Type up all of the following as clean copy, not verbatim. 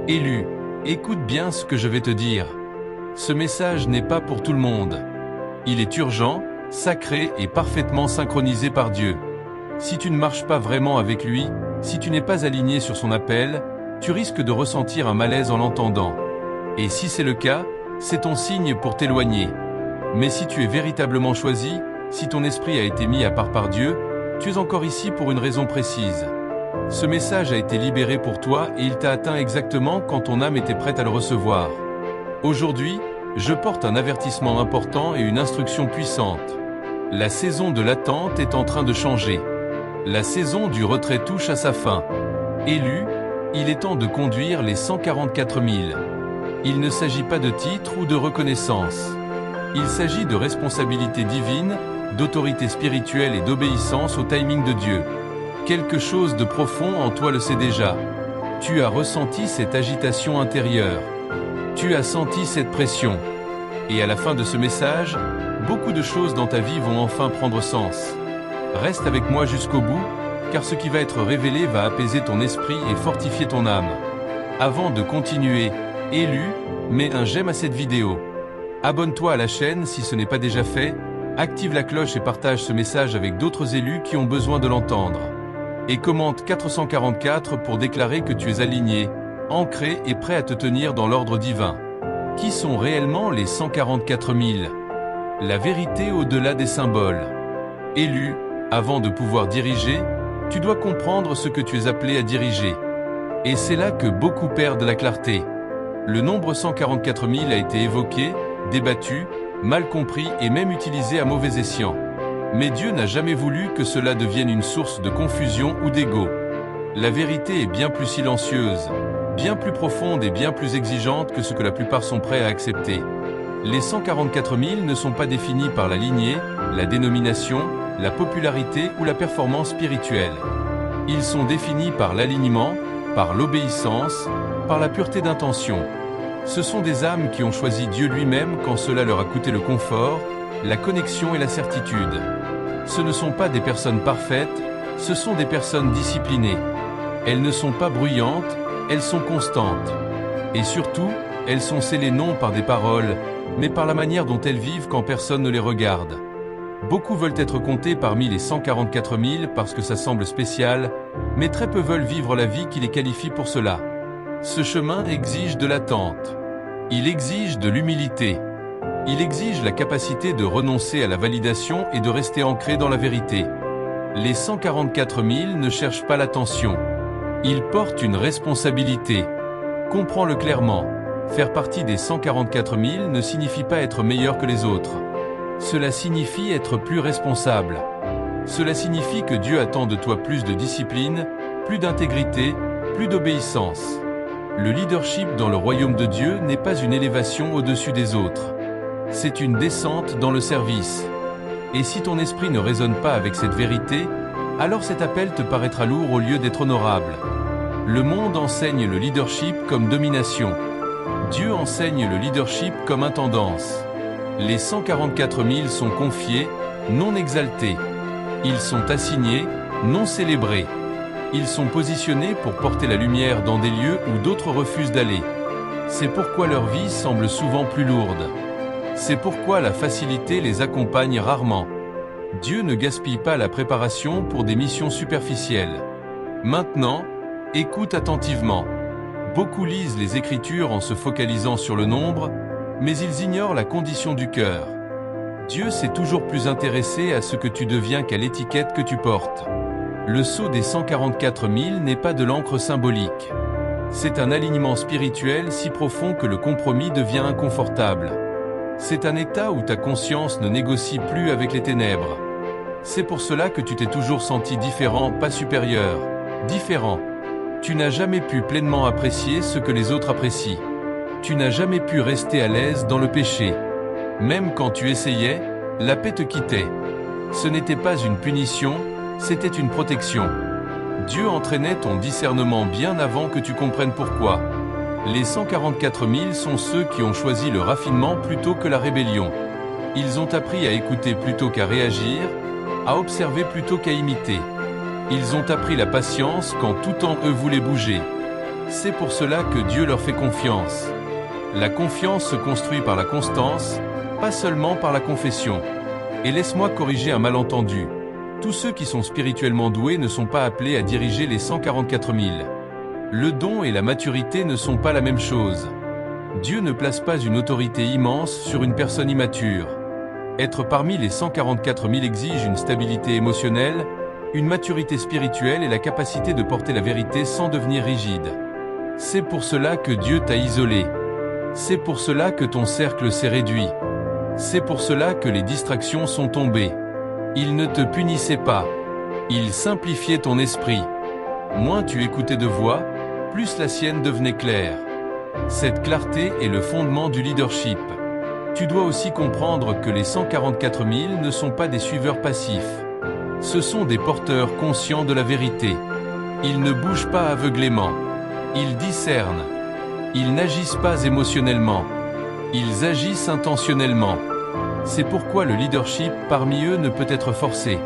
Élu, écoute bien ce que je vais te dire. Ce message n'est pas pour tout le monde. Il est urgent, sacré et parfaitement synchronisé par Dieu. Si tu ne marches pas vraiment avec lui, si tu n'es pas aligné sur son appel, tu risques de ressentir un malaise en l'entendant. Et si c'est le cas, c'est ton signe pour t'éloigner. Mais si tu es véritablement choisi, si ton esprit a été mis à part par Dieu, tu es encore ici pour une raison précise. Ce message a été libéré pour toi et il t'a atteint exactement quand ton âme était prête à le recevoir. Aujourd'hui, je porte un avertissement important et une instruction puissante. La saison de l'attente est en train de changer. La saison du retrait touche à sa fin. Élu, il est temps de conduire les 144 000. Il ne s'agit pas de titre ou de reconnaissance. Il s'agit de responsabilité divine, d'autorité spirituelle et d'obéissance au timing de Dieu. Quelque chose de profond en toi le sait déjà. Tu as ressenti cette agitation intérieure. Tu as senti cette pression. Et à la fin de ce message, beaucoup de choses dans ta vie vont enfin prendre sens. Reste avec moi jusqu'au bout, car ce qui va être révélé va apaiser ton esprit et fortifier ton âme. Avant de continuer, Élu, mets un j'aime à cette vidéo. Abonne-toi à la chaîne si ce n'est pas déjà fait, active la cloche et partage ce message avec d'autres élus qui ont besoin de l'entendre. Et commente 444 pour déclarer que tu es aligné, ancré et prêt à te tenir dans l'ordre divin. Qui sont réellement les 144 000? La vérité au-delà des symboles. Élu, avant de pouvoir diriger, tu dois comprendre ce que tu es appelé à diriger. Et c'est là que beaucoup perdent la clarté. Le nombre 144 000 a été évoqué, débattu, mal compris et même utilisé à mauvais escient. Mais Dieu n'a jamais voulu que cela devienne une source de confusion ou d'ego. La vérité est bien plus silencieuse, bien plus profonde et bien plus exigeante que ce que la plupart sont prêts à accepter. Les 144 000 ne sont pas définis par la lignée, la dénomination, la popularité ou la performance spirituelle. Ils sont définis par l'alignement, par l'obéissance, par la pureté d'intention. Ce sont des âmes qui ont choisi Dieu lui-même quand cela leur a coûté le confort, la connexion et la certitude. Ce ne sont pas des personnes parfaites, ce sont des personnes disciplinées. Elles ne sont pas bruyantes, elles sont constantes. Et surtout, elles sont scellées non par des paroles, mais par la manière dont elles vivent quand personne ne les regarde. Beaucoup veulent être comptés parmi les 144 000 parce que ça semble spécial, mais très peu veulent vivre la vie qui les qualifie pour cela. Ce chemin exige de l'attente. Il exige de l'humilité. Il exige la capacité de renoncer à la validation et de rester ancré dans la vérité. Les 144 000 ne cherchent pas l'attention. Ils portent une responsabilité. Comprends-le clairement. Faire partie des 144 000 ne signifie pas être meilleur que les autres. Cela signifie être plus responsable. Cela signifie que Dieu attend de toi plus de discipline, plus d'intégrité, plus d'obéissance. Le leadership dans le royaume de Dieu n'est pas une élévation au-dessus des autres. C'est une descente dans le service. Et si ton esprit ne résonne pas avec cette vérité, alors cet appel te paraîtra lourd au lieu d'être honorable. Le monde enseigne le leadership comme domination. Dieu enseigne le leadership comme intendance. Les 144 000 sont confiés, non exaltés. Ils sont assignés, non célébrés. Ils sont positionnés pour porter la lumière dans des lieux où d'autres refusent d'aller. C'est pourquoi leur vie semble souvent plus lourde. C'est pourquoi la facilité les accompagne rarement. Dieu ne gaspille pas la préparation pour des missions superficielles. Maintenant, écoute attentivement. Beaucoup lisent les Écritures en se focalisant sur le nombre, mais ils ignorent la condition du cœur. Dieu s'est toujours plus intéressé à ce que tu deviens qu'à l'étiquette que tu portes. Le sceau des 144 000 n'est pas de l'encre symbolique. C'est un alignement spirituel si profond que le compromis devient inconfortable. C'est un état où ta conscience ne négocie plus avec les ténèbres. C'est pour cela que tu t'es toujours senti différent, pas supérieur. Différent. Tu n'as jamais pu pleinement apprécier ce que les autres apprécient. Tu n'as jamais pu rester à l'aise dans le péché. Même quand tu essayais, la paix te quittait. Ce n'était pas une punition, c'était une protection. Dieu entraînait ton discernement bien avant que tu comprennes pourquoi. Les 144 000 sont ceux qui ont choisi le raffinement plutôt que la rébellion. Ils ont appris à écouter plutôt qu'à réagir, à observer plutôt qu'à imiter. Ils ont appris la patience quand tout en eux voulait bouger. C'est pour cela que Dieu leur fait confiance. La confiance se construit par la constance, pas seulement par la confession. Et laisse-moi corriger un malentendu. Tous ceux qui sont spirituellement doués ne sont pas appelés à diriger les 144 000. Le don et la maturité ne sont pas la même chose. Dieu ne place pas une autorité immense sur une personne immature. Être parmi les 144 000 exige une stabilité émotionnelle, une maturité spirituelle et la capacité de porter la vérité sans devenir rigide. C'est pour cela que Dieu t'a isolé. C'est pour cela que ton cercle s'est réduit. C'est pour cela que les distractions sont tombées. Il ne te punissait pas. Il simplifiait ton esprit. Moins tu écoutais de voix, plus la sienne devenait claire. Cette clarté est le fondement du leadership. Tu dois aussi comprendre que les 144 000 ne sont pas des suiveurs passifs. Ce sont des porteurs conscients de la vérité. Ils ne bougent pas aveuglément. Ils discernent. Ils n'agissent pas émotionnellement. Ils agissent intentionnellement. C'est pourquoi le leadership parmi eux ne peut être forcé.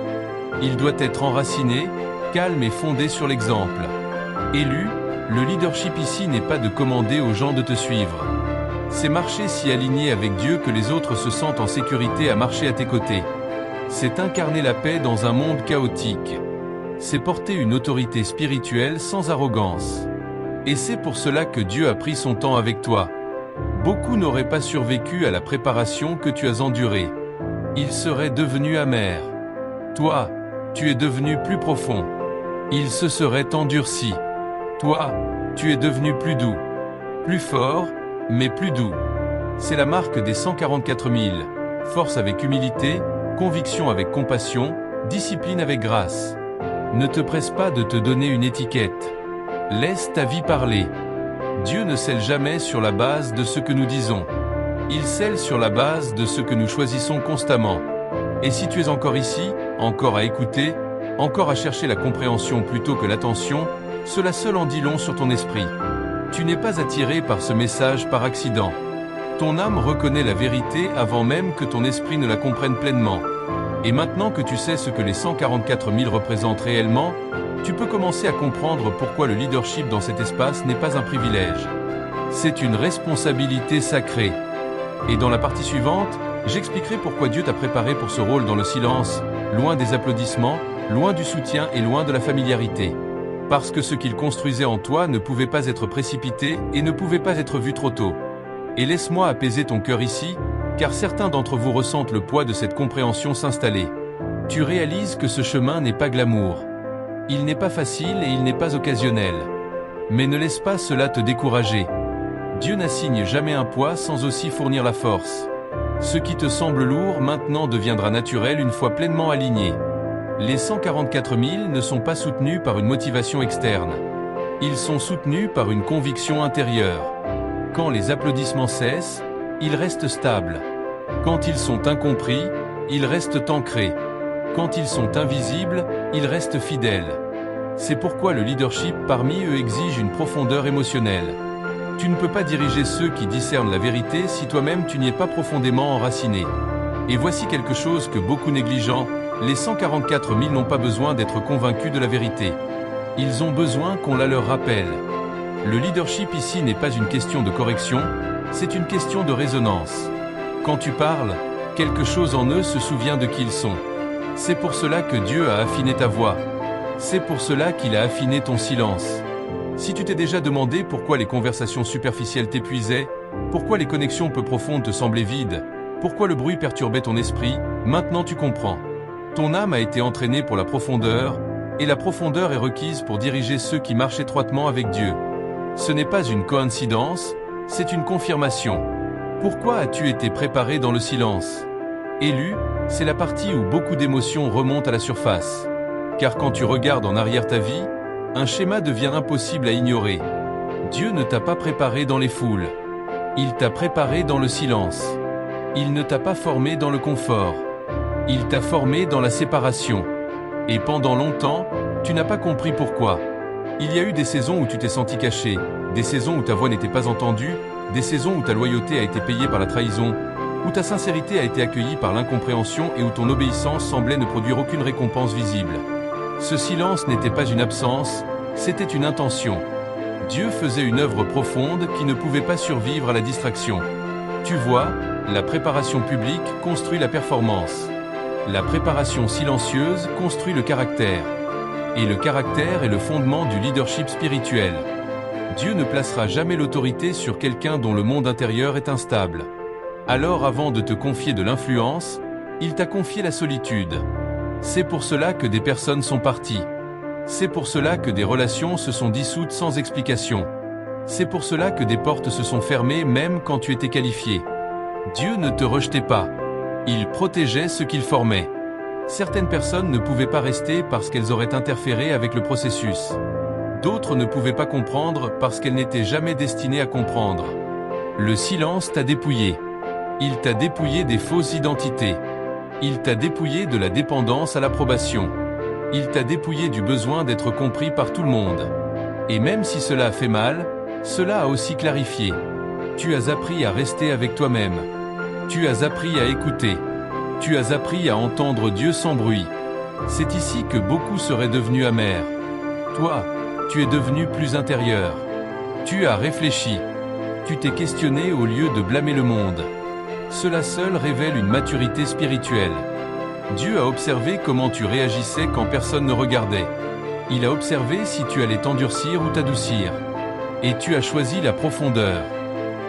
Il doit être enraciné, calme et fondé sur l'exemple. Élu, le leadership ici n'est pas de commander aux gens de te suivre. C'est marcher si aligné avec Dieu que les autres se sentent en sécurité à marcher à tes côtés. C'est incarner la paix dans un monde chaotique. C'est porter une autorité spirituelle sans arrogance. Et c'est pour cela que Dieu a pris son temps avec toi. Beaucoup n'auraient pas survécu à la préparation que tu as endurée. Ils seraient devenus amers. Toi, tu es devenu plus profond. Ils se seraient endurcis. Toi, tu es devenu plus doux. Plus fort, mais plus doux. C'est la marque des 144 000. Force avec humilité, conviction avec compassion, discipline avec grâce. Ne te presse pas de te donner une étiquette. Laisse ta vie parler. Dieu ne scelle jamais sur la base de ce que nous disons. Il scelle sur la base de ce que nous choisissons constamment. Et si tu es encore ici, encore à écouter, encore à chercher la compréhension plutôt que l'attention, cela seul en dit long sur ton esprit. Tu n'es pas attiré par ce message par accident. Ton âme reconnaît la vérité avant même que ton esprit ne la comprenne pleinement. Et maintenant que tu sais ce que les 144 000 représentent réellement, tu peux commencer à comprendre pourquoi le leadership dans cet espace n'est pas un privilège. C'est une responsabilité sacrée. Et dans la partie suivante, j'expliquerai pourquoi Dieu t'a préparé pour ce rôle dans le silence, loin des applaudissements, loin du soutien et loin de la familiarité. Parce que ce qu'il construisait en toi ne pouvait pas être précipité et ne pouvait pas être vu trop tôt. Et laisse-moi apaiser ton cœur ici, car certains d'entre vous ressentent le poids de cette compréhension s'installer. Tu réalises que ce chemin n'est pas glamour. Il n'est pas facile et il n'est pas occasionnel. Mais ne laisse pas cela te décourager. Dieu n'assigne jamais un poids sans aussi fournir la force. Ce qui te semble lourd maintenant deviendra naturel une fois pleinement aligné. Les 144 000 ne sont pas soutenus par une motivation externe. Ils sont soutenus par une conviction intérieure. Quand les applaudissements cessent, ils restent stables. Quand ils sont incompris, ils restent ancrés. Quand ils sont invisibles, ils restent fidèles. C'est pourquoi le leadership parmi eux exige une profondeur émotionnelle. Tu ne peux pas diriger ceux qui discernent la vérité si toi-même tu n'y es pas profondément enraciné. Et voici quelque chose que beaucoup négligent, les 144 000 n'ont pas besoin d'être convaincus de la vérité. Ils ont besoin qu'on la leur rappelle. Le leadership ici n'est pas une question de correction, c'est une question de résonance. Quand tu parles, quelque chose en eux se souvient de qui ils sont. C'est pour cela que Dieu a affiné ta voix. C'est pour cela qu'il a affiné ton silence. Si tu t'es déjà demandé pourquoi les conversations superficielles t'épuisaient, pourquoi les connexions peu profondes te semblaient vides, pourquoi le bruit perturbait ton esprit, maintenant tu comprends. Ton âme a été entraînée pour la profondeur, et la profondeur est requise pour diriger ceux qui marchent étroitement avec Dieu. Ce n'est pas une coïncidence, c'est une confirmation. Pourquoi as-tu été préparé dans le silence? Élu, c'est la partie où beaucoup d'émotions remontent à la surface. Car quand tu regardes en arrière ta vie, un schéma devient impossible à ignorer. Dieu ne t'a pas préparé dans les foules. Il t'a préparé dans le silence. Il ne t'a pas formé dans le confort. Il t'a formé dans la séparation. Et pendant longtemps, tu n'as pas compris pourquoi. Il y a eu des saisons où tu t'es senti caché, des saisons où ta voix n'était pas entendue, des saisons où ta loyauté a été payée par la trahison, où ta sincérité a été accueillie par l'incompréhension et où ton obéissance semblait ne produire aucune récompense visible. Ce silence n'était pas une absence, c'était une intention. Dieu faisait une œuvre profonde qui ne pouvait pas survivre à la distraction. Tu vois, la préparation publique construit la performance. La préparation silencieuse construit le caractère. Et le caractère est le fondement du leadership spirituel. Dieu ne placera jamais l'autorité sur quelqu'un dont le monde intérieur est instable. Alors avant de te confier de l'influence, il t'a confié la solitude. C'est pour cela que des personnes sont parties. C'est pour cela que des relations se sont dissoutes sans explication. C'est pour cela que des portes se sont fermées même quand tu étais qualifié. Dieu ne te rejetait pas. Il protégeait ce qu'il formait. Certaines personnes ne pouvaient pas rester parce qu'elles auraient interféré avec le processus. D'autres ne pouvaient pas comprendre parce qu'elles n'étaient jamais destinées à comprendre. Le silence t'a dépouillé. Il t'a dépouillé des fausses identités. Il t'a dépouillé de la dépendance à l'approbation. Il t'a dépouillé du besoin d'être compris par tout le monde. Et même si cela a fait mal, cela a aussi clarifié. Tu as appris à rester avec toi-même. Tu as appris à écouter. Tu as appris à entendre Dieu sans bruit. C'est ici que beaucoup seraient devenus amers. Toi, tu es devenu plus intérieur. Tu as réfléchi. Tu t'es questionné au lieu de blâmer le monde. Cela seul révèle une maturité spirituelle. Dieu a observé comment tu réagissais quand personne ne regardait. Il a observé si tu allais t'endurcir ou t'adoucir. Et tu as choisi la profondeur.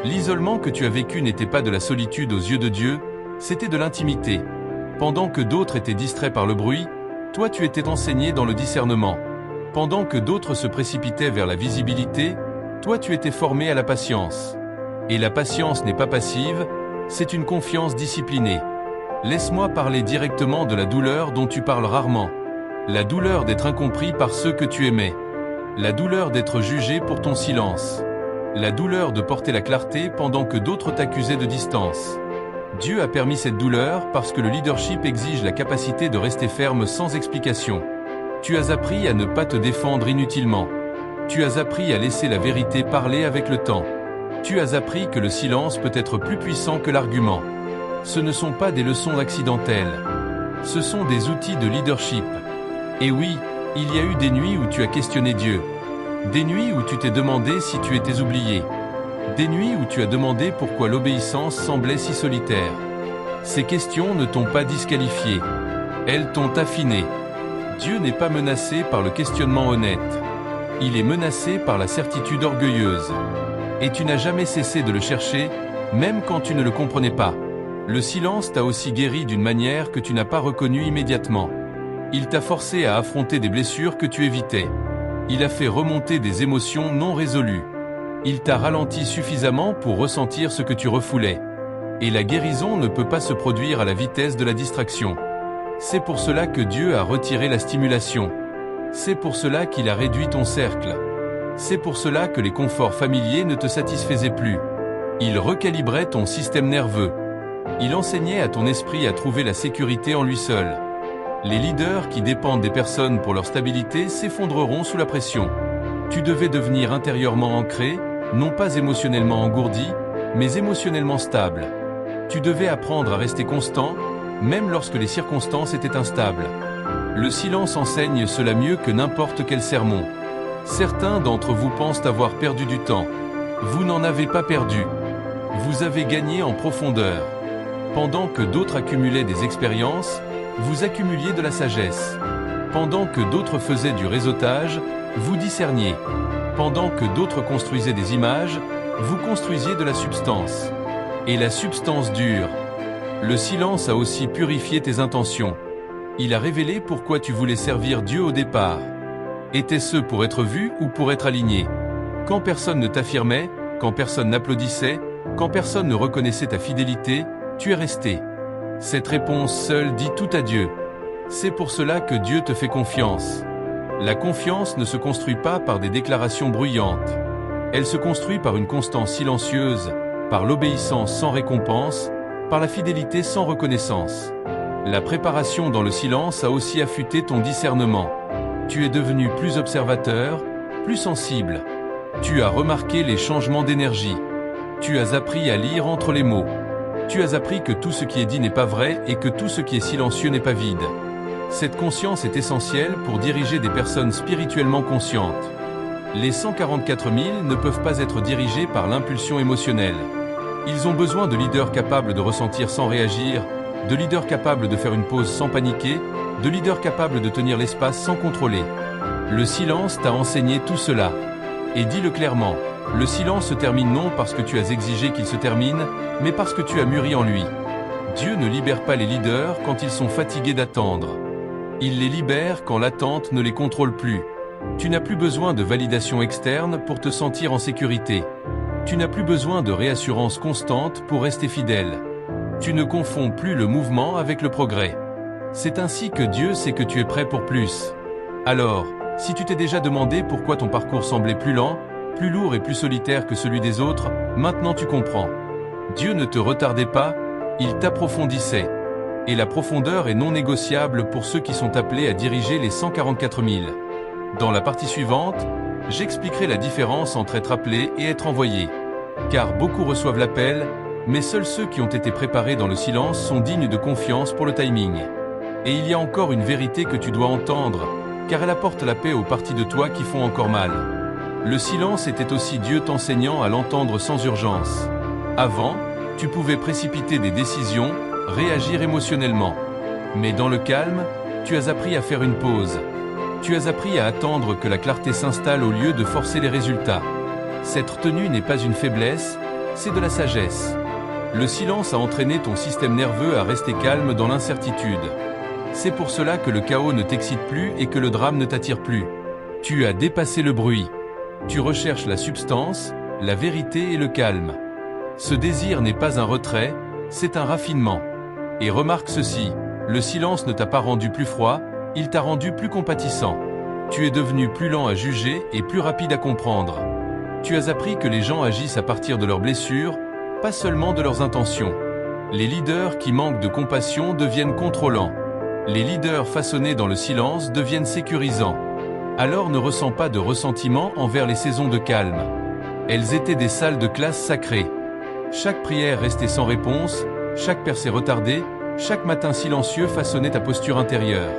L'isolement que tu as vécu n'était pas de la solitude aux yeux de Dieu, c'était de l'intimité. Pendant que d'autres étaient distraits par le bruit, toi tu étais enseigné dans le discernement. Pendant que d'autres se précipitaient vers la visibilité, toi tu étais formé à la patience. Et la patience n'est pas passive, c'est une confiance disciplinée. Laisse-moi parler directement de la douleur dont tu parles rarement. La douleur d'être incompris par ceux que tu aimais. La douleur d'être jugé pour ton silence. La douleur de porter la clarté pendant que d'autres t'accusaient de distance. Dieu a permis cette douleur parce que le leadership exige la capacité de rester ferme sans explication. Tu as appris à ne pas te défendre inutilement. Tu as appris à laisser la vérité parler avec le temps. Tu as appris que le silence peut être plus puissant que l'argument. Ce ne sont pas des leçons accidentelles. Ce sont des outils de leadership. Et oui, il y a eu des nuits où tu as questionné Dieu. Des nuits où tu t'es demandé si tu étais oublié. Des nuits où tu as demandé pourquoi l'obéissance semblait si solitaire. Ces questions ne t'ont pas disqualifié. Elles t'ont affiné. Dieu n'est pas menacé par le questionnement honnête. Il est menacé par la certitude orgueilleuse. Et tu n'as jamais cessé de le chercher, même quand tu ne le comprenais pas. Le silence t'a aussi guéri d'une manière que tu n'as pas reconnue immédiatement. Il t'a forcé à affronter des blessures que tu évitais. Il a fait remonter des émotions non résolues. Il t'a ralenti suffisamment pour ressentir ce que tu refoulais. Et la guérison ne peut pas se produire à la vitesse de la distraction. C'est pour cela que Dieu a retiré la stimulation. C'est pour cela qu'il a réduit ton cercle. C'est pour cela que les conforts familiers ne te satisfaisaient plus. Il recalibrait ton système nerveux. Il enseignait à ton esprit à trouver la sécurité en lui seul. Les leaders qui dépendent des personnes pour leur stabilité s'effondreront sous la pression. Tu devais devenir intérieurement ancré, non pas émotionnellement engourdi, mais émotionnellement stable. Tu devais apprendre à rester constant, même lorsque les circonstances étaient instables. Le silence enseigne cela mieux que n'importe quel sermon. Certains d'entre vous pensent avoir perdu du temps. Vous n'en avez pas perdu. Vous avez gagné en profondeur. Pendant que d'autres accumulaient des expériences, vous accumuliez de la sagesse. Pendant que d'autres faisaient du réseautage, vous discerniez. Pendant que d'autres construisaient des images, vous construisiez de la substance. Et la substance dure. Le silence a aussi purifié tes intentions. Il a révélé pourquoi tu voulais servir Dieu au départ. Était-ce pour être vu ou pour être aligné? Quand personne ne t'affirmait, quand personne n'applaudissait, quand personne ne reconnaissait ta fidélité, tu es resté. Cette réponse seule dit tout à Dieu. C'est pour cela que Dieu te fait confiance. La confiance ne se construit pas par des déclarations bruyantes. Elle se construit par une constance silencieuse, par l'obéissance sans récompense, par la fidélité sans reconnaissance. La préparation dans le silence a aussi affûté ton discernement. Tu es devenu plus observateur, plus sensible. Tu as remarqué les changements d'énergie. Tu as appris à lire entre les mots. Tu as appris que tout ce qui est dit n'est pas vrai et que tout ce qui est silencieux n'est pas vide. Cette conscience est essentielle pour diriger des personnes spirituellement conscientes. Les 144 000 ne peuvent pas être dirigés par l'impulsion émotionnelle. Ils ont besoin de leaders capables de ressentir sans réagir, de leaders capables de faire une pause sans paniquer, de leaders capables de tenir l'espace sans contrôler. Le silence t'a enseigné tout cela. Et dis-le clairement, le silence se termine non parce que tu as exigé qu'il se termine, mais parce que tu as mûri en lui. Dieu ne libère pas les leaders quand ils sont fatigués d'attendre. Il les libère quand l'attente ne les contrôle plus. Tu n'as plus besoin de validation externe pour te sentir en sécurité. Tu n'as plus besoin de réassurance constante pour rester fidèle. Tu ne confonds plus le mouvement avec le progrès. C'est ainsi que Dieu sait que tu es prêt pour plus. Alors, si tu t'es déjà demandé pourquoi ton parcours semblait plus lent, plus lourd et plus solitaire que celui des autres, maintenant tu comprends. Dieu ne te retardait pas, il t'approfondissait. Et la profondeur est non négociable pour ceux qui sont appelés à diriger les 144 000. Dans la partie suivante, j'expliquerai la différence entre être appelé et être envoyé. Car beaucoup reçoivent l'appel, mais seuls ceux qui ont été préparés dans le silence sont dignes de confiance pour le timing. Et il y a encore une vérité que tu dois entendre, car elle apporte la paix aux parties de toi qui font encore mal. Le silence était aussi Dieu t'enseignant à l'entendre sans urgence. Avant, tu pouvais précipiter des décisions, réagir émotionnellement. Mais dans le calme, tu as appris à faire une pause. Tu as appris à attendre que la clarté s'installe au lieu de forcer les résultats. Cette retenue n'est pas une faiblesse, c'est de la sagesse. Le silence a entraîné ton système nerveux à rester calme dans l'incertitude. C'est pour cela que le chaos ne t'excite plus et que le drame ne t'attire plus. Tu as dépassé le bruit. Tu recherches la substance, la vérité et le calme. Ce désir n'est pas un retrait, c'est un raffinement. Et remarque ceci, le silence ne t'a pas rendu plus froid, il t'a rendu plus compatissant. Tu es devenu plus lent à juger et plus rapide à comprendre. Tu as appris que les gens agissent à partir de leurs blessures, pas seulement de leurs intentions. Les leaders qui manquent de compassion deviennent contrôlants. Les leaders façonnés dans le silence deviennent sécurisants. Alors ne ressens pas de ressentiment envers les saisons de calme. Elles étaient des salles de classe sacrées. Chaque prière restait sans réponse, chaque percée retardée, chaque matin silencieux façonnait ta posture intérieure.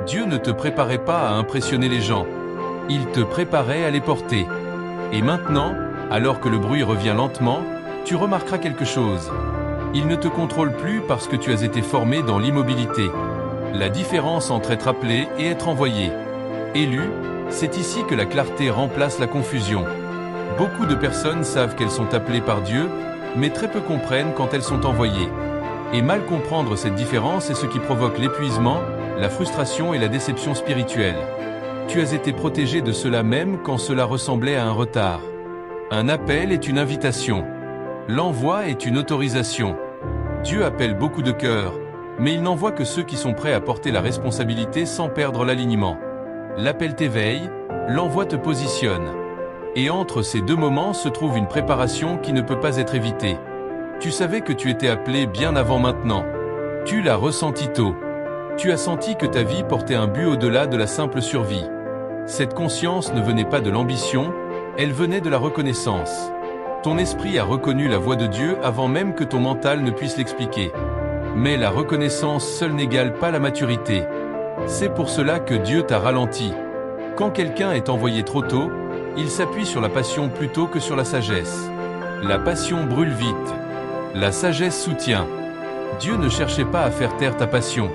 Dieu ne te préparait pas à impressionner les gens. Il te préparait à les porter. Et maintenant, alors que le bruit revient lentement, tu remarqueras quelque chose. Il ne te contrôle plus parce que tu as été formé dans l'immobilité. La différence entre être appelé et être envoyé. Élu, c'est ici que la clarté remplace la confusion. Beaucoup de personnes savent qu'elles sont appelées par Dieu, mais très peu comprennent quand elles sont envoyées. Et mal comprendre cette différence est ce qui provoque l'épuisement, la frustration et la déception spirituelle. Tu as été protégé de cela même quand cela ressemblait à un retard. Un appel est une invitation. L'envoi est une autorisation. Dieu appelle beaucoup de cœurs, mais il n'envoie que ceux qui sont prêts à porter la responsabilité sans perdre l'alignement. L'appel t'éveille, l'envoi te positionne. Et entre ces deux moments se trouve une préparation qui ne peut pas être évitée. Tu savais que tu étais appelé bien avant maintenant. Tu l'as ressenti tôt. Tu as senti que ta vie portait un but au-delà de la simple survie. Cette conscience ne venait pas de l'ambition, elle venait de la reconnaissance. Ton esprit a reconnu la voix de Dieu avant même que ton mental ne puisse l'expliquer. Mais la reconnaissance seule n'égale pas la maturité. C'est pour cela que Dieu t'a ralenti. Quand quelqu'un est envoyé trop tôt, il s'appuie sur la passion plutôt que sur la sagesse. La passion brûle vite. La sagesse soutient. Dieu ne cherchait pas à faire taire ta passion.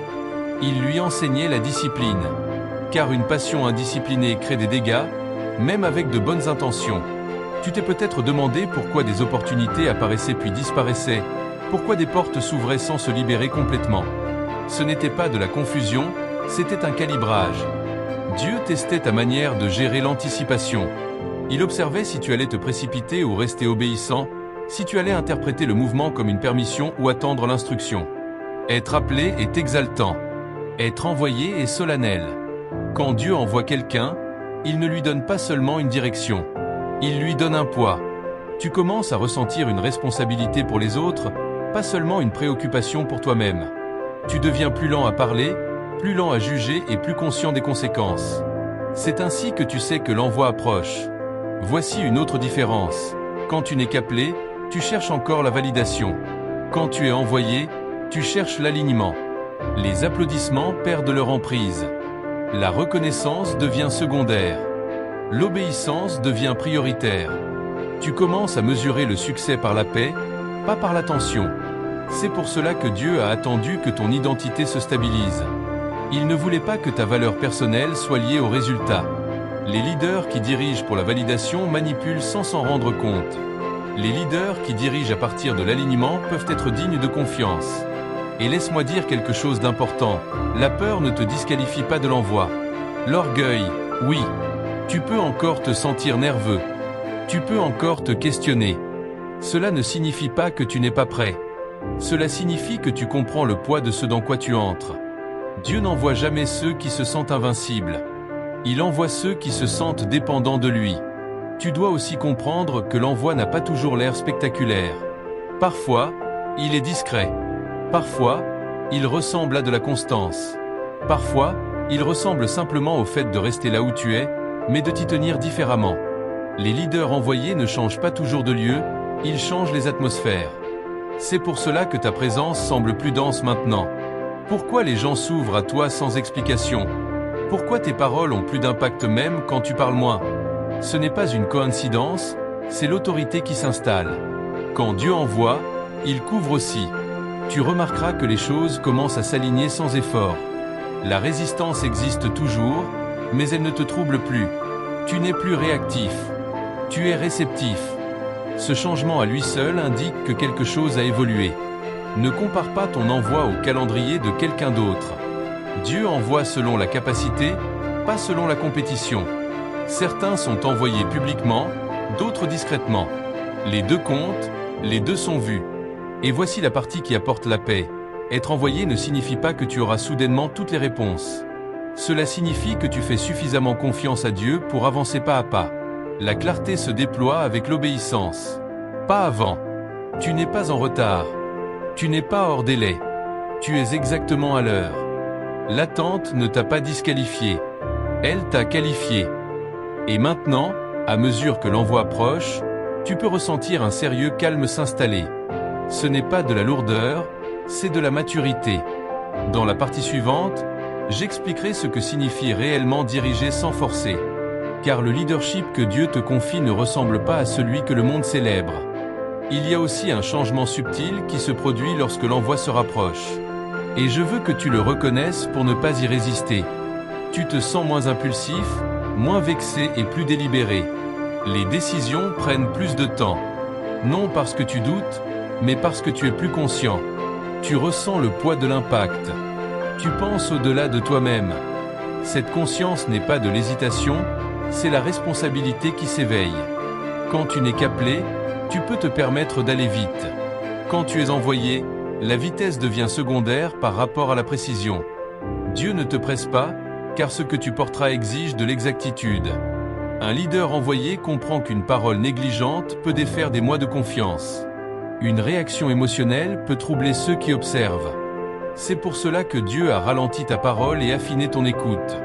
Il lui enseignait la discipline. Car une passion indisciplinée crée des dégâts, même avec de bonnes intentions. Tu t'es peut-être demandé pourquoi des opportunités apparaissaient puis disparaissaient, pourquoi des portes s'ouvraient sans se libérer complètement. Ce n'était pas de la confusion, c'était un calibrage. Dieu testait ta manière de gérer l'anticipation. Il observait si tu allais te précipiter ou rester obéissant, si tu allais interpréter le mouvement comme une permission ou attendre l'instruction. Être appelé est exaltant. Être envoyé est solennel. Quand Dieu envoie quelqu'un, il ne lui donne pas seulement une direction. Il lui donne un poids. Tu commences à ressentir une responsabilité pour les autres, pas seulement une préoccupation pour toi-même. Tu deviens plus lent à parler, plus lent à juger et plus conscient des conséquences. C'est ainsi que tu sais que l'envoi approche. Voici une autre différence. Quand tu n'es qu'appelé, tu cherches encore la validation. Quand tu es envoyé, tu cherches l'alignement. Les applaudissements perdent leur emprise. La reconnaissance devient secondaire. L'obéissance devient prioritaire. Tu commences à mesurer le succès par la paix, pas par l'attention. C'est pour cela que Dieu a attendu que ton identité se stabilise. Il ne voulait pas que ta valeur personnelle soit liée au résultat. Les leaders qui dirigent pour la validation manipulent sans s'en rendre compte. Les leaders qui dirigent à partir de l'alignement peuvent être dignes de confiance. Et laisse-moi dire quelque chose d'important, la peur ne te disqualifie pas de l'envoi. L'orgueil, oui. Tu peux encore te sentir nerveux. Tu peux encore te questionner. Cela ne signifie pas que tu n'es pas prêt. Cela signifie que tu comprends le poids de ce dans quoi tu entres. Dieu n'envoie jamais ceux qui se sentent invincibles. Il envoie ceux qui se sentent dépendants de lui. Tu dois aussi comprendre que l'envoi n'a pas toujours l'air spectaculaire. Parfois, il est discret. Parfois, il ressemble à de la constance. Parfois, il ressemble simplement au fait de rester là où tu es, mais de t'y tenir différemment. Les leaders envoyés ne changent pas toujours de lieu, ils changent les atmosphères. C'est pour cela que ta présence semble plus dense maintenant. Pourquoi les gens s'ouvrent à toi sans explication? Pourquoi tes paroles ont plus d'impact même quand tu parles moins? Ce n'est pas une coïncidence, c'est l'autorité qui s'installe. Quand Dieu envoie, il couvre aussi. Tu remarqueras que les choses commencent à s'aligner sans effort. La résistance existe toujours, mais elle ne te trouble plus. Tu n'es plus réactif. Tu es réceptif. Ce changement à lui seul indique que quelque chose a évolué. Ne compare pas ton envoi au calendrier de quelqu'un d'autre. Dieu envoie selon la capacité, pas selon la compétition. Certains sont envoyés publiquement, d'autres discrètement. Les deux comptent, les deux sont vus. Et voici la partie qui apporte la paix. Être envoyé ne signifie pas que tu auras soudainement toutes les réponses. Cela signifie que tu fais suffisamment confiance à Dieu pour avancer pas à pas. La clarté se déploie avec l'obéissance. Pas avant. Tu n'es pas en retard. Tu n'es pas hors délai. Tu es exactement à l'heure. L'attente ne t'a pas disqualifié. Elle t'a qualifié. Et maintenant, à mesure que l'envoi approche, tu peux ressentir un sérieux calme s'installer. Ce n'est pas de la lourdeur, c'est de la maturité. Dans la partie suivante, j'expliquerai ce que signifie réellement diriger sans forcer. Car le leadership que Dieu te confie ne ressemble pas à celui que le monde célèbre. Il y a aussi un changement subtil qui se produit lorsque l'envoi se rapproche. Et je veux que tu le reconnaisses pour ne pas y résister. Tu te sens moins impulsif, moins vexé et plus délibéré. Les décisions prennent plus de temps. Non parce que tu doutes, mais parce que tu es plus conscient. Tu ressens le poids de l'impact. Tu penses au-delà de toi-même. Cette conscience n'est pas de l'hésitation, c'est la responsabilité qui s'éveille. Quand tu n'es qu'appelé, tu peux te permettre d'aller vite. Quand tu es envoyé, la vitesse devient secondaire par rapport à la précision. Dieu ne te presse pas, car ce que tu porteras exige de l'exactitude. Un leader envoyé comprend qu'une parole négligente peut défaire des mois de confiance. Une réaction émotionnelle peut troubler ceux qui observent. C'est pour cela que Dieu a ralenti ta parole et affiné ton écoute.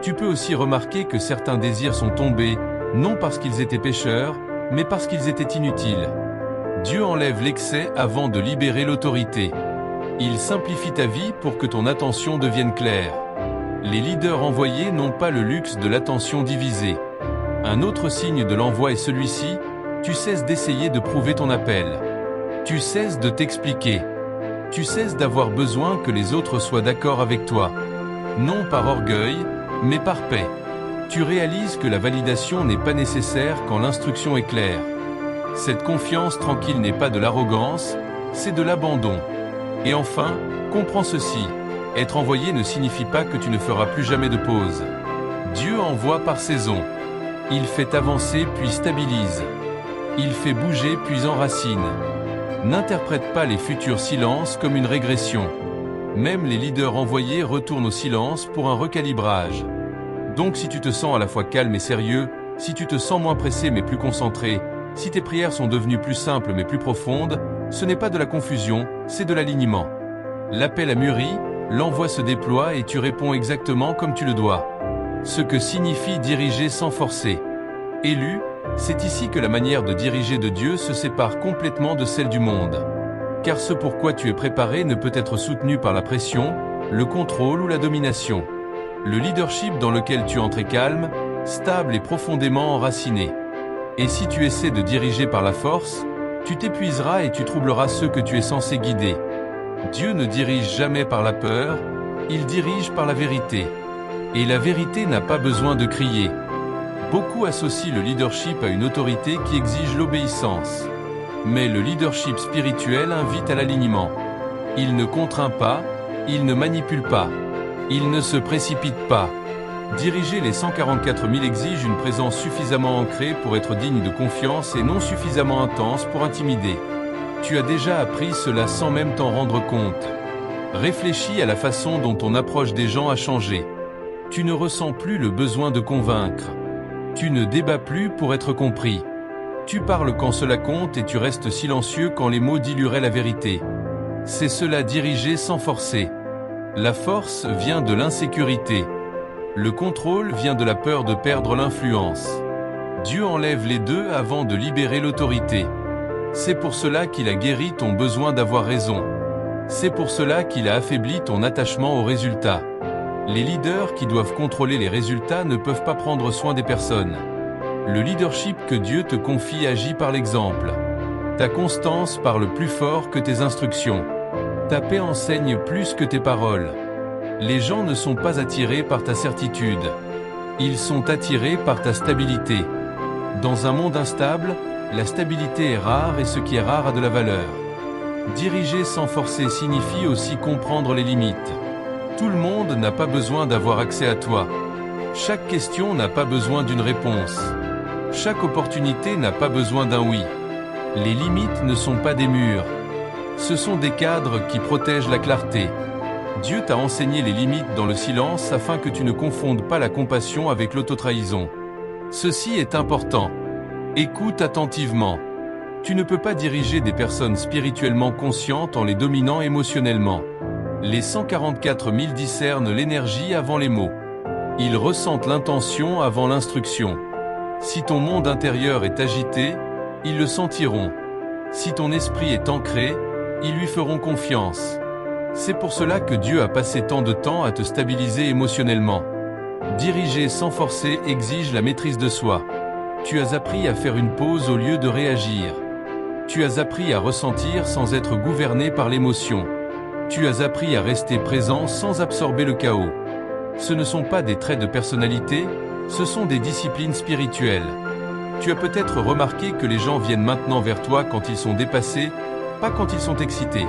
Tu peux aussi remarquer que certains désirs sont tombés, non parce qu'ils étaient pécheurs, mais parce qu'ils étaient inutiles. Dieu enlève l'excès avant de libérer l'autorité. Il simplifie ta vie pour que ton attention devienne claire. Les leaders envoyés n'ont pas le luxe de l'attention divisée. Un autre signe de l'envoi est celui-ci, tu cesses d'essayer de prouver ton appel. Tu cesses de t'expliquer. Tu cesses d'avoir besoin que les autres soient d'accord avec toi. Non par orgueil, mais par paix. Tu réalises que la validation n'est pas nécessaire quand l'instruction est claire. Cette confiance tranquille n'est pas de l'arrogance, c'est de l'abandon. Et enfin, comprends ceci, être envoyé ne signifie pas que tu ne feras plus jamais de pause. Dieu envoie par saison. Il fait avancer puis stabilise. Il fait bouger puis enracine. N'interprète pas les futurs silences comme une régression. Même les leaders envoyés retournent au silence pour un recalibrage. Donc si tu te sens à la fois calme et sérieux, si tu te sens moins pressé mais plus concentré, si tes prières sont devenues plus simples mais plus profondes, ce n'est pas de la confusion, c'est de l'alignement. L'appel a mûri, l'envoi se déploie et tu réponds exactement comme tu le dois. Ce que signifie diriger sans forcer. Élu, c'est ici que la manière de diriger de Dieu se sépare complètement de celle du monde. Car ce pourquoi tu es préparé ne peut être soutenu par la pression, le contrôle ou la domination. Le leadership dans lequel tu entres est calme, stable et profondément enraciné. Et si tu essaies de diriger par la force, tu t'épuiseras et tu troubleras ceux que tu es censé guider. Dieu ne dirige jamais par la peur, il dirige par la vérité. Et la vérité n'a pas besoin de crier. Beaucoup associent le leadership à une autorité qui exige l'obéissance. Mais le leadership spirituel invite à l'alignement. Il ne contraint pas, il ne manipule pas, il ne se précipite pas. Diriger les 144 000 exige une présence suffisamment ancrée pour être digne de confiance et non suffisamment intense pour intimider. Tu as déjà appris cela sans même t'en rendre compte. Réfléchis à la façon dont ton approche des gens a changé. Tu ne ressens plus le besoin de convaincre. Tu ne débats plus pour être compris. Tu parles quand cela compte et tu restes silencieux quand les mots dilueraient la vérité. C'est cela diriger sans forcer. La force vient de l'insécurité. Le contrôle vient de la peur de perdre l'influence. Dieu enlève les deux avant de libérer l'autorité. C'est pour cela qu'il a guéri ton besoin d'avoir raison. C'est pour cela qu'il a affaibli ton attachement aux résultats. Les leaders qui doivent contrôler les résultats ne peuvent pas prendre soin des personnes. Le leadership que Dieu te confie agit par l'exemple. Ta constance parle plus fort que tes instructions. Ta paix enseigne plus que tes paroles. Les gens ne sont pas attirés par ta certitude. Ils sont attirés par ta stabilité. Dans un monde instable, la stabilité est rare et ce qui est rare a de la valeur. Diriger sans forcer signifie aussi comprendre les limites. Tout le monde n'a pas besoin d'avoir accès à toi. Chaque question n'a pas besoin d'une réponse. Chaque opportunité n'a pas besoin d'un oui. Les limites ne sont pas des murs. Ce sont des cadres qui protègent la clarté. Dieu t'a enseigné les limites dans le silence afin que tu ne confondes pas la compassion avec l'autotrahison. Ceci est important. Écoute attentivement. Tu ne peux pas diriger des personnes spirituellement conscientes en les dominant émotionnellement. Les 144 000 discernent l'énergie avant les mots. Ils ressentent l'intention avant l'instruction. Si ton monde intérieur est agité, ils le sentiront. Si ton esprit est ancré, ils lui feront confiance. C'est pour cela que Dieu a passé tant de temps à te stabiliser émotionnellement. Diriger sans forcer exige la maîtrise de soi. Tu as appris à faire une pause au lieu de réagir. Tu as appris à ressentir sans être gouverné par l'émotion. Tu as appris à rester présent sans absorber le chaos. Ce ne sont pas des traits de personnalité, ce sont des disciplines spirituelles. Tu as peut-être remarqué que les gens viennent maintenant vers toi quand ils sont dépassés, pas quand ils sont excités.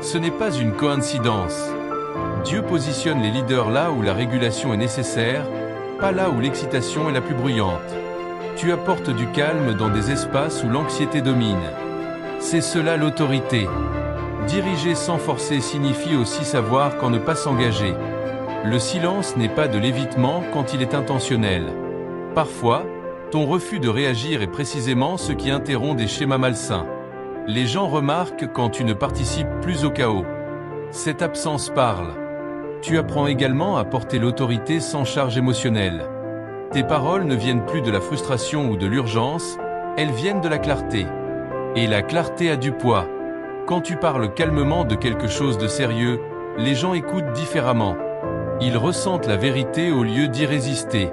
Ce n'est pas une coïncidence. Dieu positionne les leaders là où la régulation est nécessaire, pas là où l'excitation est la plus bruyante. Tu apportes du calme dans des espaces où l'anxiété domine. C'est cela l'autorité. Diriger sans forcer signifie aussi savoir quand ne pas s'engager. Le silence n'est pas de l'évitement quand il est intentionnel. Parfois, ton refus de réagir est précisément ce qui interrompt des schémas malsains. Les gens remarquent quand tu ne participes plus au chaos. Cette absence parle. Tu apprends également à porter l'autorité sans charge émotionnelle. Tes paroles ne viennent plus de la frustration ou de l'urgence, elles viennent de la clarté. Et la clarté a du poids. Quand tu parles calmement de quelque chose de sérieux, les gens écoutent différemment. Ils ressentent la vérité au lieu d'y résister.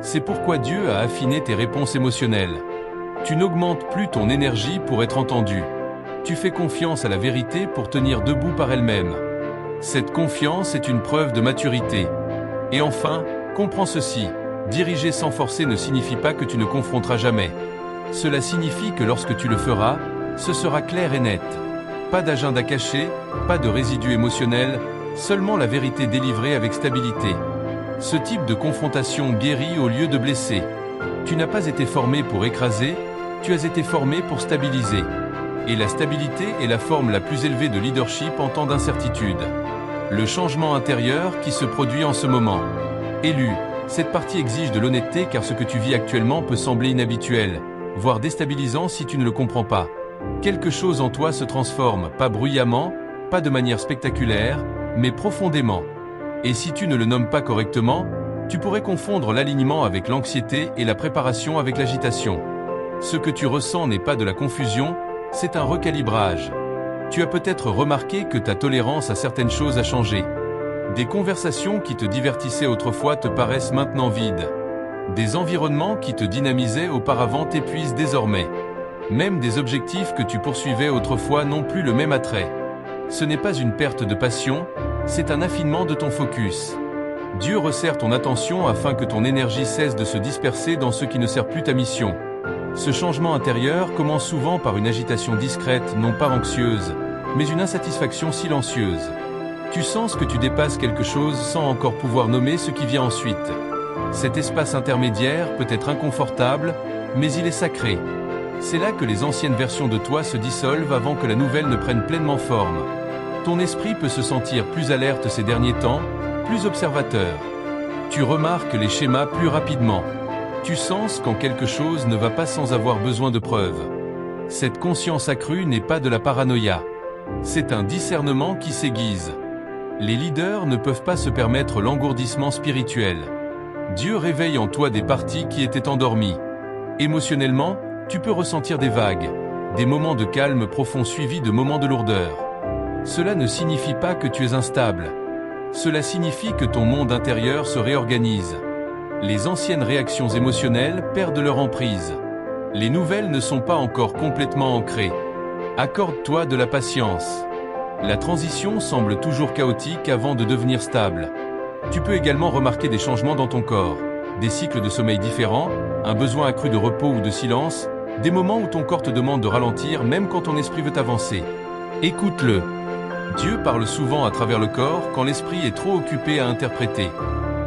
C'est pourquoi Dieu a affiné tes réponses émotionnelles. Tu n'augmentes plus ton énergie pour être entendu. Tu fais confiance à la vérité pour tenir debout par elle-même. Cette confiance est une preuve de maturité. Et enfin, comprends ceci. Diriger sans forcer ne signifie pas que tu ne confronteras jamais. Cela signifie que lorsque tu le feras, ce sera clair et net. Pas d'agenda caché, pas de résidus émotionnels, seulement la vérité délivrée avec stabilité. Ce type de confrontation guérit au lieu de blesser. Tu n'as pas été formé pour écraser, tu as été formé pour stabiliser. Et la stabilité est la forme la plus élevée de leadership en temps d'incertitude. Le changement intérieur qui se produit en ce moment. Élu, cette partie exige de l'honnêteté car ce que tu vis actuellement peut sembler inhabituel, voire déstabilisant si tu ne le comprends pas. Quelque chose en toi se transforme, pas bruyamment, pas de manière spectaculaire, mais profondément. Et si tu ne le nommes pas correctement, tu pourrais confondre l'alignement avec l'anxiété et la préparation avec l'agitation. Ce que tu ressens n'est pas de la confusion, c'est un recalibrage. Tu as peut-être remarqué que ta tolérance à certaines choses a changé. Des conversations qui te divertissaient autrefois te paraissent maintenant vides. Des environnements qui te dynamisaient auparavant t'épuisent désormais. Même des objectifs que tu poursuivais autrefois n'ont plus le même attrait. Ce n'est pas une perte de passion, c'est un affinement de ton focus. Dieu resserre ton attention afin que ton énergie cesse de se disperser dans ce qui ne sert plus ta mission. Ce changement intérieur commence souvent par une agitation discrète, non pas anxieuse, mais une insatisfaction silencieuse. Tu sens que tu dépasses quelque chose sans encore pouvoir nommer ce qui vient ensuite. Cet espace intermédiaire peut être inconfortable, mais il est sacré. C'est là que les anciennes versions de toi se dissolvent avant que la nouvelle ne prenne pleinement forme. Ton esprit peut se sentir plus alerte ces derniers temps, plus observateur. Tu remarques les schémas plus rapidement. Tu sens quand quelque chose ne va pas sans avoir besoin de preuves. Cette conscience accrue n'est pas de la paranoïa. C'est un discernement qui s'aiguise. Les leaders ne peuvent pas se permettre l'engourdissement spirituel. Dieu réveille en toi des parties qui étaient endormies. Émotionnellement, tu peux ressentir des vagues, des moments de calme profond suivis de moments de lourdeur. Cela ne signifie pas que tu es instable. Cela signifie que ton monde intérieur se réorganise. Les anciennes réactions émotionnelles perdent leur emprise. Les nouvelles ne sont pas encore complètement ancrées. Accorde-toi de la patience. La transition semble toujours chaotique avant de devenir stable. Tu peux également remarquer des changements dans ton corps, des cycles de sommeil différents, un besoin accru de repos ou de silence, des moments où ton corps te demande de ralentir même quand ton esprit veut avancer. Écoute-le. Dieu parle souvent à travers le corps quand l'esprit est trop occupé à interpréter.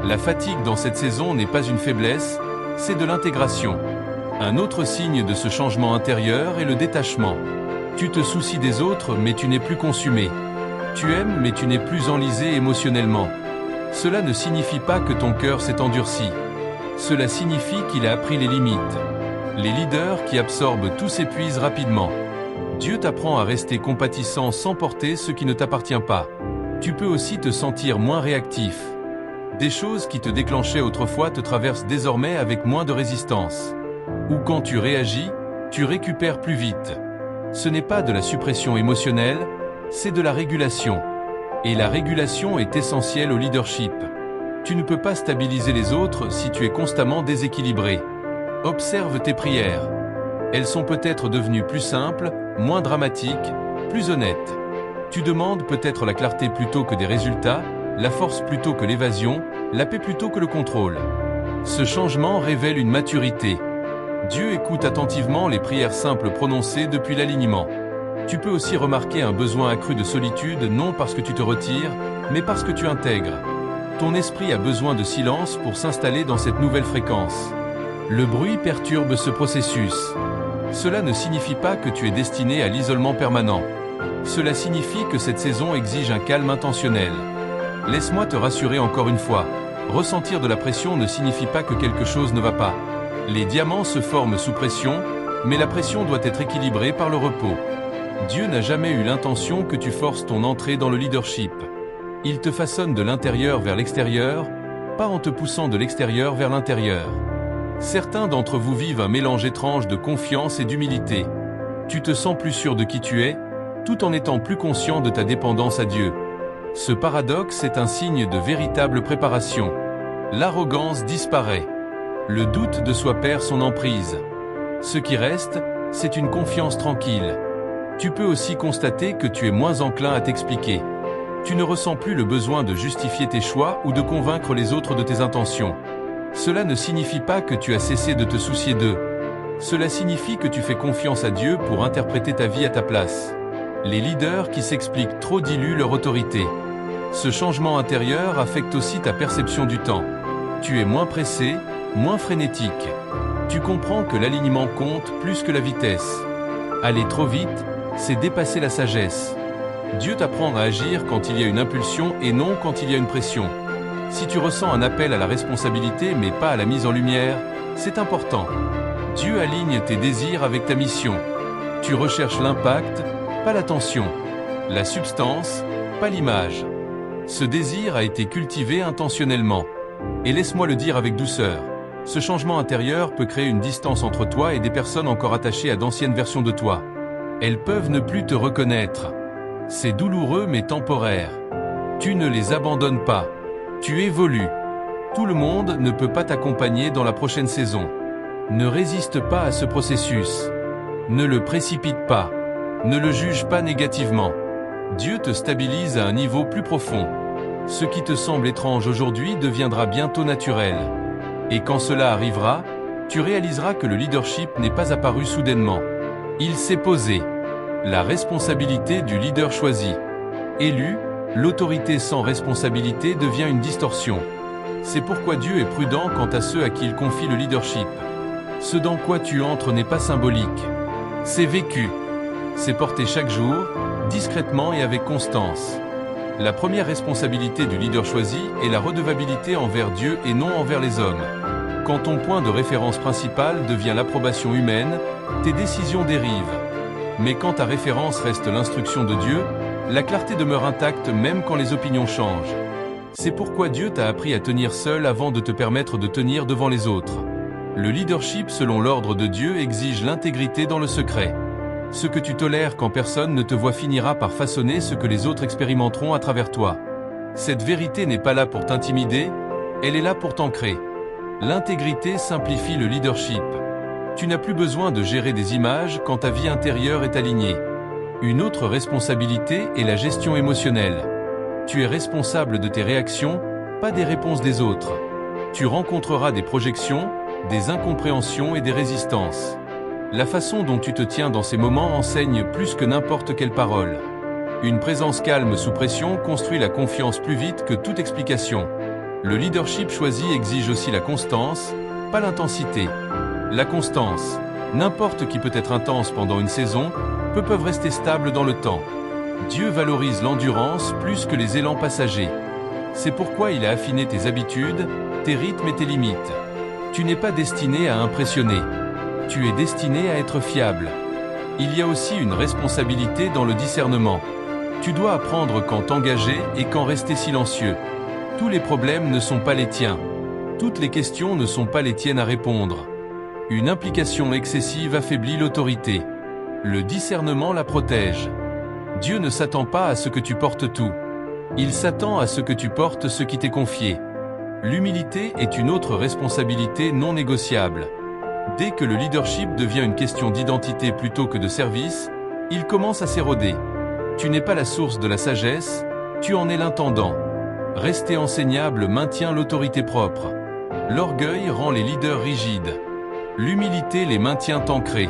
La fatigue dans cette saison n'est pas une faiblesse, c'est de l'intégration. Un autre signe de ce changement intérieur est le détachement. Tu te soucies des autres mais tu n'es plus consumé. Tu aimes mais tu n'es plus enlisé émotionnellement. Cela ne signifie pas que ton cœur s'est endurci. Cela signifie qu'il a appris les limites. Les leaders qui absorbent tout s'épuisent rapidement. Dieu t'apprend à rester compatissant sans porter ce qui ne t'appartient pas. Tu peux aussi te sentir moins réactif. Des choses qui te déclenchaient autrefois te traversent désormais avec moins de résistance. Ou quand tu réagis, tu récupères plus vite. Ce n'est pas de la suppression émotionnelle, c'est de la régulation. Et la régulation est essentielle au leadership. Tu ne peux pas stabiliser les autres si tu es constamment déséquilibré. Observe tes prières. Elles sont peut-être devenues plus simples, moins dramatiques, plus honnêtes. Tu demandes peut-être la clarté plutôt que des résultats, la force plutôt que l'évasion, la paix plutôt que le contrôle. Ce changement révèle une maturité. Dieu écoute attentivement les prières simples prononcées depuis l'alignement. Tu peux aussi remarquer un besoin accru de solitude non parce que tu te retires, mais parce que tu intègres. Ton esprit a besoin de silence pour s'installer dans cette nouvelle fréquence. Le bruit perturbe ce processus. Cela ne signifie pas que tu es destiné à l'isolement permanent. Cela signifie que cette saison exige un calme intentionnel. Laisse-moi te rassurer encore une fois. Ressentir de la pression ne signifie pas que quelque chose ne va pas. Les diamants se forment sous pression, mais la pression doit être équilibrée par le repos. Dieu n'a jamais eu l'intention que tu forces ton entrée dans le leadership. Il te façonne de l'intérieur vers l'extérieur, pas en te poussant de l'extérieur vers l'intérieur. Certains d'entre vous vivent un mélange étrange de confiance et d'humilité. Tu te sens plus sûr de qui tu es, tout en étant plus conscient de ta dépendance à Dieu. Ce paradoxe est un signe de véritable préparation. L'arrogance disparaît. Le doute de soi perd son emprise. Ce qui reste, c'est une confiance tranquille. Tu peux aussi constater que tu es moins enclin à t'expliquer. Tu ne ressens plus le besoin de justifier tes choix ou de convaincre les autres de tes intentions. Cela ne signifie pas que tu as cessé de te soucier d'eux. Cela signifie que tu fais confiance à Dieu pour interpréter ta vie à ta place. Les leaders qui s'expliquent trop diluent leur autorité. Ce changement intérieur affecte aussi ta perception du temps. Tu es moins pressé, moins frénétique. Tu comprends que l'alignement compte plus que la vitesse. Aller trop vite, c'est dépasser la sagesse. Dieu t'apprend à agir quand il y a une impulsion et non quand il y a une pression. Si tu ressens un appel à la responsabilité mais pas à la mise en lumière, c'est important. Dieu aligne tes désirs avec ta mission. Tu recherches l'impact, pas l'attention. La substance, pas l'image. Ce désir a été cultivé intentionnellement. Et laisse-moi le dire avec douceur. Ce changement intérieur peut créer une distance entre toi et des personnes encore attachées à d'anciennes versions de toi. Elles peuvent ne plus te reconnaître. C'est douloureux mais temporaire. Tu ne les abandonnes pas. Tu évolues. Tout le monde ne peut pas t'accompagner dans la prochaine saison. Ne résiste pas à ce processus. Ne le précipite pas. Ne le juge pas négativement. Dieu te stabilise à un niveau plus profond. Ce qui te semble étrange aujourd'hui deviendra bientôt naturel. Et quand cela arrivera, tu réaliseras que le leadership n'est pas apparu soudainement. Il s'est posé. La responsabilité du leader choisi. Élu, l'autorité sans responsabilité devient une distorsion. C'est pourquoi Dieu est prudent quant à ceux à qui il confie le leadership. Ce dans quoi tu entres n'est pas symbolique. C'est vécu. C'est porté chaque jour, discrètement et avec constance. La première responsabilité du leader choisi est la redevabilité envers Dieu et non envers les hommes. Quand ton point de référence principal devient l'approbation humaine, tes décisions dérivent. Mais quand ta référence reste l'instruction de Dieu, la clarté demeure intacte même quand les opinions changent. C'est pourquoi Dieu t'a appris à tenir seul avant de te permettre de tenir devant les autres. Le leadership selon l'ordre de Dieu exige l'intégrité dans le secret. Ce que tu tolères quand personne ne te voit finira par façonner ce que les autres expérimenteront à travers toi. Cette vérité n'est pas là pour t'intimider, elle est là pour t'ancrer. L'intégrité simplifie le leadership. Tu n'as plus besoin de gérer des images quand ta vie intérieure est alignée. Une autre responsabilité est la gestion émotionnelle. Tu es responsable de tes réactions, pas des réponses des autres. Tu rencontreras des projections, des incompréhensions et des résistances. La façon dont tu te tiens dans ces moments enseigne plus que n'importe quelle parole. Une présence calme sous pression construit la confiance plus vite que toute explication. Le leadership choisi exige aussi la constance, pas l'intensité. La constance, n'importe qui peut être intense pendant une saison, peuvent rester stables dans le temps. Dieu valorise l'endurance plus que les élans passagers. C'est pourquoi il a affiné tes habitudes, tes rythmes et tes limites. Tu n'es pas destiné à impressionner. Tu es destiné à être fiable. Il y a aussi une responsabilité dans le discernement. Tu dois apprendre quand t'engager et quand rester silencieux. Tous les problèmes ne sont pas les tiens. Toutes les questions ne sont pas les tiennes à répondre. Une implication excessive affaiblit l'autorité. Le discernement la protège. Dieu ne s'attend pas à ce que tu portes tout. Il s'attend à ce que tu portes ce qui t'est confié. L'humilité est une autre responsabilité non négociable. Dès que le leadership devient une question d'identité plutôt que de service, il commence à s'éroder. Tu n'es pas la source de la sagesse, tu en es l'intendant. Rester enseignable maintient l'autorité propre. L'orgueil rend les leaders rigides. L'humilité les maintient ancrés.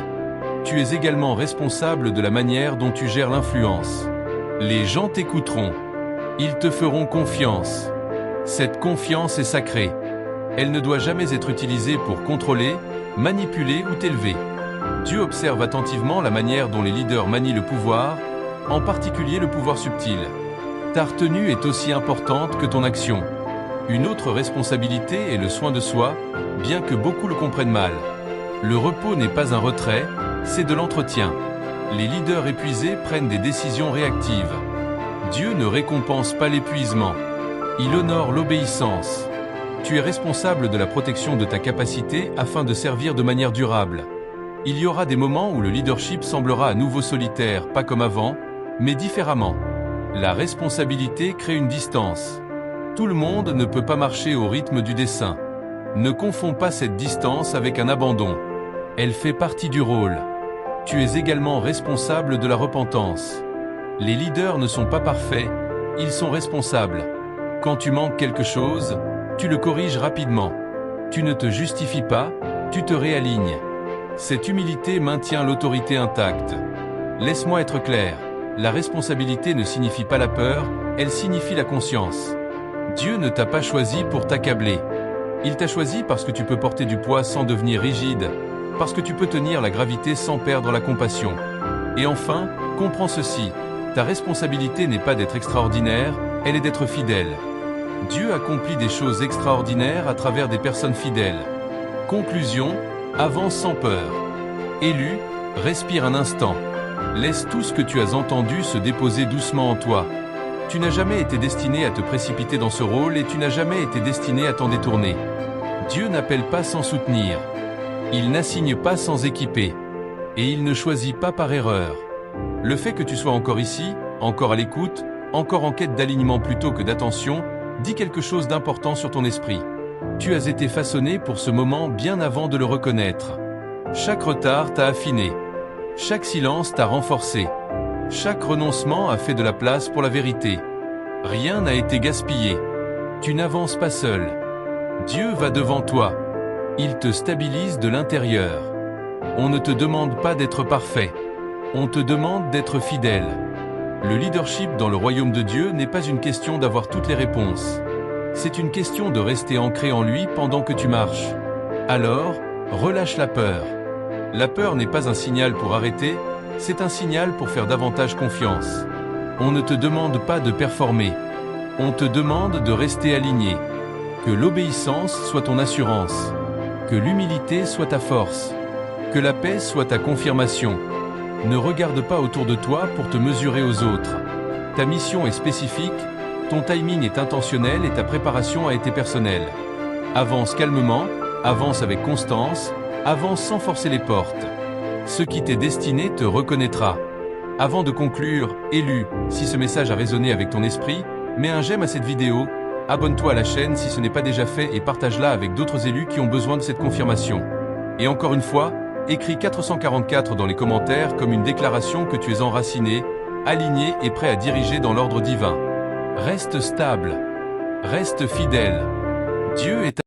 Tu es également responsable de la manière dont tu gères l'influence. Les gens t'écouteront. Ils te feront confiance. Cette confiance est sacrée. Elle ne doit jamais être utilisée pour contrôler, manipuler ou t'élever. Dieu observe attentivement la manière dont les leaders manient le pouvoir, en particulier le pouvoir subtil. Ta retenue est aussi importante que ton action. Une autre responsabilité est le soin de soi, bien que beaucoup le comprennent mal. Le repos n'est pas un retrait, c'est de l'entretien. Les leaders épuisés prennent des décisions réactives. Dieu ne récompense pas l'épuisement. Il honore l'obéissance. Tu es responsable de la protection de ta capacité afin de servir de manière durable. Il y aura des moments où le leadership semblera à nouveau solitaire, pas comme avant, mais différemment. La responsabilité crée une distance. Tout le monde ne peut pas marcher au rythme du dessein. Ne confonds pas cette distance avec un abandon. Elle fait partie du rôle. Tu es également responsable de la repentance. Les leaders ne sont pas parfaits, ils sont responsables. Quand tu manques quelque chose, tu le corriges rapidement. Tu ne te justifies pas, tu te réalignes. Cette humilité maintient l'autorité intacte. Laisse-moi être clair, la responsabilité ne signifie pas la peur, elle signifie la conscience. Dieu ne t'a pas choisi pour t'accabler. Il t'a choisi parce que tu peux porter du poids sans devenir rigide, parce que tu peux tenir la gravité sans perdre la compassion. Et enfin, comprends ceci, ta responsabilité n'est pas d'être extraordinaire, elle est d'être fidèle. Dieu accomplit des choses extraordinaires à travers des personnes fidèles. Conclusion, avance sans peur. Élu, respire un instant. Laisse tout ce que tu as entendu se déposer doucement en toi. Tu n'as jamais été destiné à te précipiter dans ce rôle et tu n'as jamais été destiné à t'en détourner. Dieu n'appelle pas sans soutenir. Il n'assigne pas sans équiper. Et il ne choisit pas par erreur. Le fait que tu sois encore ici, encore à l'écoute, encore en quête d'alignement plutôt que d'attention, dit quelque chose d'important sur ton esprit. Tu as été façonné pour ce moment bien avant de le reconnaître. Chaque retard t'a affiné. Chaque silence t'a renforcé. Chaque renoncement a fait de la place pour la vérité. Rien n'a été gaspillé. Tu n'avances pas seul. Dieu va devant toi. Il te stabilise de l'intérieur. On ne te demande pas d'être parfait. On te demande d'être fidèle. Le leadership dans le royaume de Dieu n'est pas une question d'avoir toutes les réponses. C'est une question de rester ancré en lui pendant que tu marches. Alors, relâche la peur. La peur n'est pas un signal pour arrêter, c'est un signal pour faire davantage confiance. On ne te demande pas de performer. On te demande de rester aligné. Que l'obéissance soit ton assurance. Que l'humilité soit ta force. Que la paix soit ta confirmation. Ne regarde pas autour de toi pour te mesurer aux autres. Ta mission est spécifique, ton timing est intentionnel et ta préparation a été personnelle. Avance calmement, avance avec constance, avance sans forcer les portes. Ce qui t'est destiné te reconnaîtra. Avant de conclure, élu, si ce message a résonné avec ton esprit, mets un j'aime à cette vidéo, abonne-toi à la chaîne si ce n'est pas déjà fait et partage-la avec d'autres élus qui ont besoin de cette confirmation. Et encore une fois, écris 444 dans les commentaires comme une déclaration que tu es enraciné, aligné et prêt à diriger dans l'ordre divin. Reste stable. Reste fidèle. Dieu est